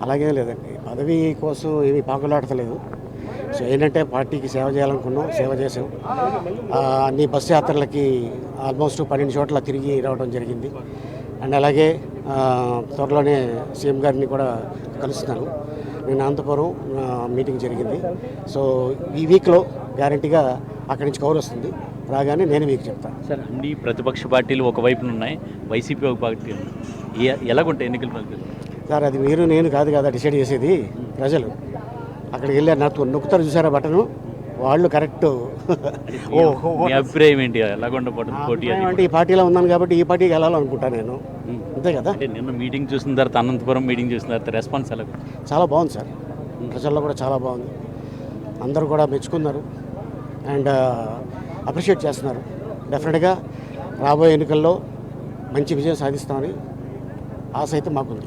అలాగే లేదండి, పదవి కోసం ఏమీ పాకులాడతలేదు. సో ఏంటంటే పార్టీకి సేవ చేయాలనుకున్నాం, సేవ చేసాం. అన్ని బస్సు యాత్రలకి ఆల్మోస్ట్ 12 చోట్ల తిరిగి రావడం జరిగింది. అండ్ అలాగే త్వరలోనే సీఎం గారిని కూడా కలుస్తున్నాను. నేను అనంతపురం మీటింగ్ జరిగింది. సో ఈ వీక్లో గ్యారంటీగా అక్కడి నుంచి కవర్ వస్తుంది. రాగానే నేను మీకు చెప్తాను. సార్, అన్ని ప్రతిపక్ష పార్టీలు ఒకవైపున ఉన్నాయి, వైసీపీ ఒక పార్టీ ఉంది. ఎలాగుంటాయి ఎన్నికల ఫలితాలు? సార్ అది మీరు నేను కాదు కదా డిసైడ్ చేసేది, ప్రజలు. అక్కడికి వెళ్ళి నాకు నొక్కుతారు చూసారా బటను, వాళ్ళు కరెక్ట్. మీ అభిప్రాయం ఏంటి? ఎలాగుండబోతుంది పోటీ? అంటే ఈ పార్టీలో ఉన్నాను కాబట్టి ఈ పార్టీకి వెళ్ళాలనుకుంటాను నేను, అంతే కదా. అంటే నిన్న మీటింగ్ చూసిన తర్వాత, అనంతపురం మీటింగ్ చూసిన తర్వాత రెస్పాన్స్ ఎలా? చాలా బాగుంది సార్, ప్రజల్లో కూడా చాలా బాగుంది. అందరూ కూడా మెచ్చుకున్నారు అండ్ అప్రిషియేట్ చేస్తున్నారు. డెఫినెట్గా రాబోయే ఎన్నికల్లో మంచి విజయం సాధిస్తామని ఆశ అయితే మాకుంది.